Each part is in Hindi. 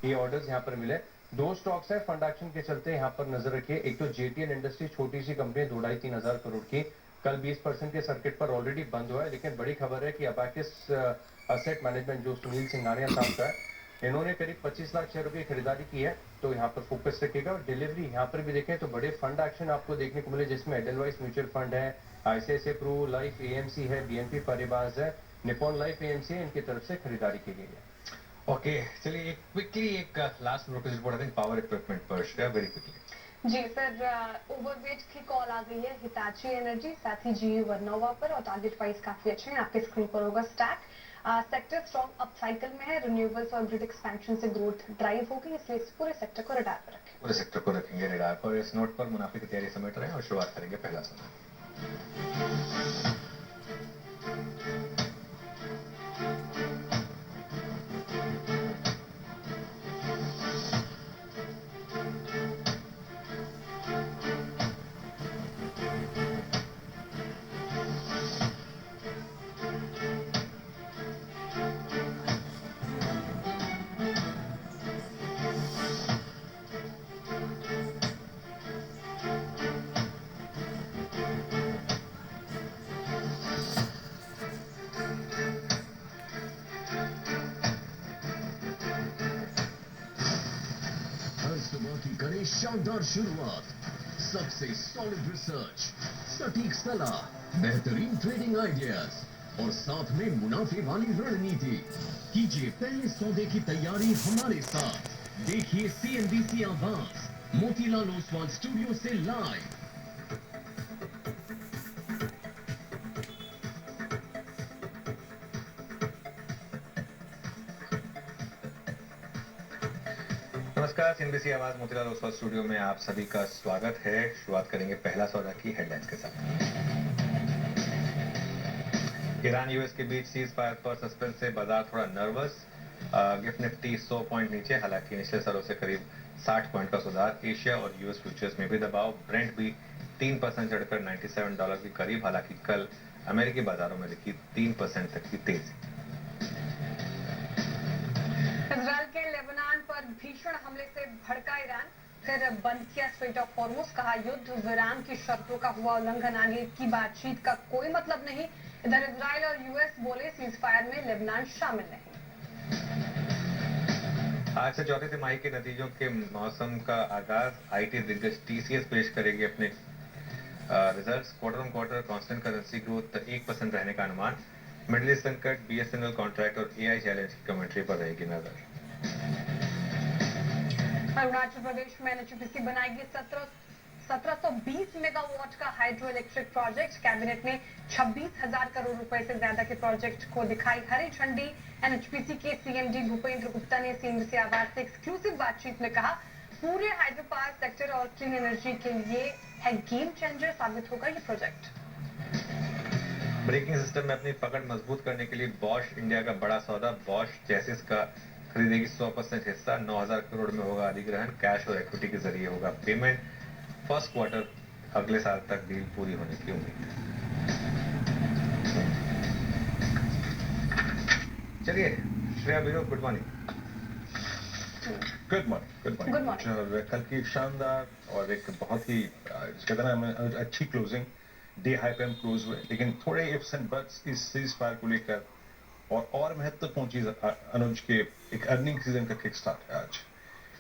ये ऑर्डर्स यहाँ पर मिले। दो स्टॉक्स है फंड एक्शन के चलते यहाँ पर नजर रखिए। एक तो जेटीएन इंडस्ट्री, छोटी सी कंपनी, 2-2.5-3 हजार करोड़ की, कल 20% के सर्किट पर ऑलरेडी बंद हुआ है। लेकिन बड़ी खबर है कि अबैकस असेट मैनेजमेंट जो सुनील सिंघानिया साहब का है, इन्होंने करीब 25 लाख शेयरों की खरीदारी की है, तो यहाँ पर फोकस रखेगा। और डिलीवरी यहाँ पर भी देखें तो बड़े फंड एक्शन आपको देखने को मिले, जिसमें एडलवाइस म्यूचुअल फंड है, आईसीआईसीआई प्रू लाइफ एएमसी है, बीएनपी पारिबास है, निपॉन लाइफ एएमसी है, इनकी तरफ से खरीदारी की गई है। ओके, चलिए एक क्विकली एक लास्ट नोटिस रिपोर्ट है पावर इक्विपमेंट पर श्रेया, वेरी क्विकली। जी सर, ओवरवेट की कॉल आ गई है हिताची एनर्जी, साथ ही जीयू वर्नोवा पर, और टारगेट प्राइस काफी अच्छे हैं। आपके स्क्रीन पर होगा stack. Sector strong up cycle में है, रिन्यूएबल्स और ग्रिड एक्सपेंशन से ग्रोथ ड्राइव होगी, इसलिए इस पूरे सेक्टर को रडार पर रखें। पूरे सेक्टर को रखेंगे रडार पर। इस नोट पर मुनाफे की तैयारी समेट रहे हैं और शुरुआत करेंगे पहला समय। सुबह की करें शानदार शुरुआत, सबसे सॉलिड रिसर्च, सटीक सलाह, बेहतरीन ट्रेडिंग आइडियाज और साथ में मुनाफे वाली रणनीति। कीजिए पहले सौदे की तैयारी हमारे साथ। देखिए सीएनबीसी आवाज मोतीलाल ओसवाल स्टूडियो से लाइव। नमस्कार, सीएनबीसी आवाज मोतीलाल ओसवाल स्टूडियो में आप सभी का स्वागत है। शुरुआत करेंगे पहला सौदा की हेडलाइंस के साथ। ईरान यूएस के बीच सीज फायर पर सस्पेंस से बाजार थोड़ा नर्वस। गिफ्ट निफ्टी 100 पॉइंट नीचे, हालांकि निचले स्तरों से करीब 60 पॉइंट का सुधार। एशिया और यूएस फ्यूचर्स में भी दबाव। ब्रेंट भी 3% चढ़कर $97 के करीब, हालांकि कल अमेरिकी बाजारों में दिखी 3% तक की तेजी। इजराइल के लेबनान पर भीषण हमले से भड़का ईरान, फिर बंद किया स्ट्रेट ऑफ हॉर्मुज, कहा युद्ध विराम की शर्तों का हुआ उल्लंघन, आगे की बातचीत का कोई मतलब नहीं। इधर इजराइल और यूएस बोले सीज फायर में लेबनान शामिल नहीं। आज से चौथी तिमाही के नतीजों के मौसम का आगाज। आईटी दिग्गज टीसीएस पेश करेगी अपने results. Quarter on quarter constant currency growth 1% रहने का अनुमान। मिडिल ईस्ट संकट, बीएसएनएल कॉन्ट्रैक्ट और एआई चैलेंज की कमेंट्री पर रहेगी नजर। अरुणाचल प्रदेश में एनएचपीसी बनाएगी 1720 मेगावाट का हाइड्रो इलेक्ट्रिक प्रोजेक्ट। कैबिनेट ने 26,000 करोड़ रुपए से ज्यादा के प्रोजेक्ट को दिखाई हरी झंडी। एनएचपीसी के सीएमडी भूपेंद्र गुप्ता ने सीएनबीसी आवाज से एक्सक्लूसिव बातचीत में कहा, पूरे हाइड्रो पावर सेक्टर और क्लीन एनर्जी के लिए है गेम चेंजर साबित होगा ये प्रोजेक्ट। ब्रेकिंग सिस्टम में अपनी पकड़ मजबूत करने के लिए बॉश इंडिया का बड़ा सौदा। बॉश चेसिस का खरीदेगी 100% हिस्सा। 9,000 करोड़ में होगा अधिग्रहण। कैश और इक्विटी के जरिए होगा पेमेंट। फर्स्ट क्वार्टर अगले साल तक डील पूरी होने की उम्मीद है। चलिए श्रेया बीरो, गुड मॉर्निंग। Good morning. कल की शानदार और एक बहुत ही कहते हैं अच्छी क्लोजिंग, डे हाई पे हम क्लोज हुए, लेकिन थोड़े इफ्स एंड बट्स इस सीज फायर को लेकर। और महत्वपूर्ण चीज अनुज के एक अर्निंग सीजन का किक स्टार्ट है आज।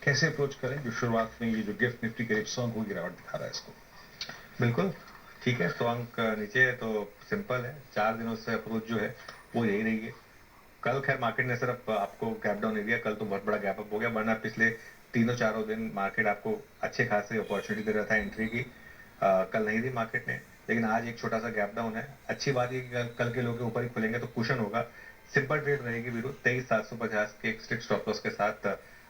कैसे अप्रोच करें जो शुरुआत में ये जो गिफ्ट निफ्टी करीब 100 को गिरावट दिखा रहा है इसको? बिल्कुल ठीक है, 100 अंक नीचे है तो सिंपल है। 4 दिनों से अप्रोच जो है वो यही रही है। कल खैर मार्केट ने सिर्फ आपको गैप डाउन नहीं दिया, कल तो बहुत बड़ा गैप अप हो गया, वरना पिछले 3-4 दिन मार्केट आपको अच्छे खासे अपॉर्चुनिटी दे रहा था एंट्री की। कल नहीं दी मार्केट ने, लेकिन आज एक छोटा सा गैप डाउन है। अच्छी बात है कि कल के लोग के ऊपर ही खुलेंगे तो कुशन होगा। सिंपल ट्रेड रहेगी वीरू, 23,750 के एक स्ट्रिक्ट स्टॉप लॉस के साथ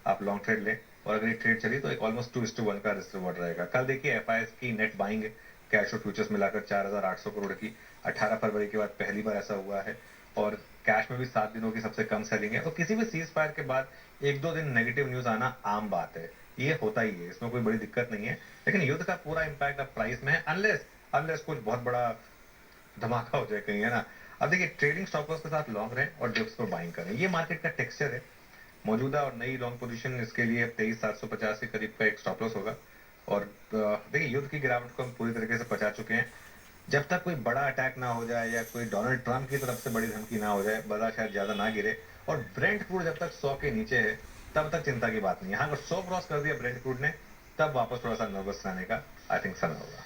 आप लॉन्ग ट्रेड लें, और अगर ये ट्रेड चली तो एक ऑलमोस्ट 2:1 का रिस्क रिवॉर्ड रहेगा। कल देखिए एफआईएस की नेट बाइंग कैश और फ्यूचर्स मिलाकर 4,800 करोड़ की 18 फरवरी के बाद पहली बार ऐसा हुआ है, और कैश में भी 7 दिनों की सबसे कम सेलिंग है। और किसी भी सीज फायर के बाद 1-2 दिन नेगेटिव न्यूज आना आम बात है, ये होता ही है, इसमें कोई बड़ी दिक्कत नहीं है। लेकिन युद्ध का पूरा इंपैक्ट अब प्राइस में है, अनलेस कुछ बहुत बड़ा धमाका हो जाए कहीं, है ना। अब देखिए ट्रेडिंग स्टॉप लॉस के साथ लॉन्ग रहें और डिप्स पर बाइंग करें, ये मार्केट का टेक्सचर है। मौजूदा और नई लॉन्ग पोजीशन इसके लिए 23,750 के करीब का एक स्टॉप लॉस होगा। और देखिए युद्ध की गिरावट को हम पूरी तरीके से पचा चुके हैं। जब तक कोई बड़ा अटैक ना हो जाए या कोई डोनाल्ड ट्रंप की तरफ से बड़ी धमकी ना हो जाए, बाजार शायद ज्यादा ना गिरे और ब्रेंट क्रूड जब तक 100 के नीचे है तब तक चिंता की बात नहीं है। हाँ, अगर 100 क्रॉस कर दिया ब्रेंट क्रूड ने तब वापस थोड़ा सा नर्वस रहने का आई थिंक समय होगा।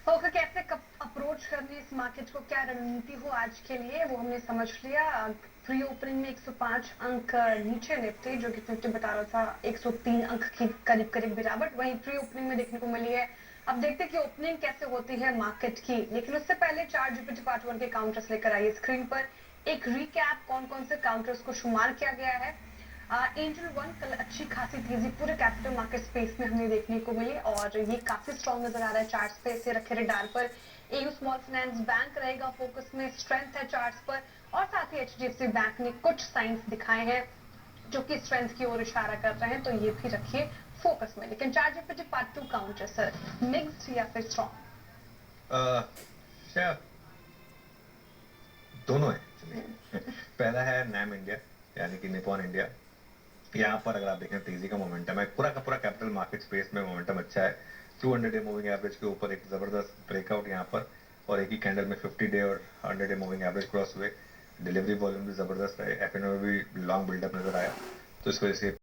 ओके, कैसे अप्रोच करनी इस मार्केट को, क्या रणनीति हो आज के लिए, वो हमने समझ लिया। प्री ओपनिंग में 105 अंक नीचे निफ्टी, जो कि निफ्टी बता रहा था 103 अंक की करीब करीब गिरावट वहीं प्री ओपनिंग में देखने को मिली है। अब देखते हैं कि ओपनिंग कैसे होती है मार्केट की, लेकिन उससे पहले चार्ट जीपीटी पार्ट 1 के काउंटर्स लेकर आइए स्क्रीन पर। एक रिकैप कौन कौन से काउंटर्स को शुमार किया गया है। एंजल वन कल अच्छी खासी तेजी पूरे कैपिटल मार्केट स्पेस में हमें देखने को मिली और ये काफी स्ट्रॉन्ग नजर आ रहा है चार्ट्स पे। इसे रखे रडार पर। एयू स्मॉल फाइनेंस बैंक रहेगा फोकस में, स्ट्रेंथ है चार्ट्स पर। और साथ ही एचडीएफसी बैंक ने कुछ साइंस दिखाए हैं जो कि स्ट्रेंथ की ओर इशारा कर रहे हैं, तो ये भी रखिए फोकस में। लेकिन chart GPT part 2 counter sir, mixed या फिर स्ट्रॉन्ग? दोनों है। पहला है नैम इंडिया यानी कि निपॉन इंडिया। यहाँ पर अगर आप देखें तेजी का मोमेंटम है, पूरा का पूरा कैपिटल मार्केट स्पेस में मोमेंटम अच्छा है। 200 डे मूविंग एवरेज के ऊपर एक जबरदस्त ब्रेकआउट यहाँ पर और एक ही कैंडल में 50 डे और 100 डे मूविंग एवरेज क्रॉस हुए। डिलीवरी वॉल्यूम भी जबरदस्त है, एफएनओ में भी लॉन्ग बिल्डअप नजर आया, तो इस वजह से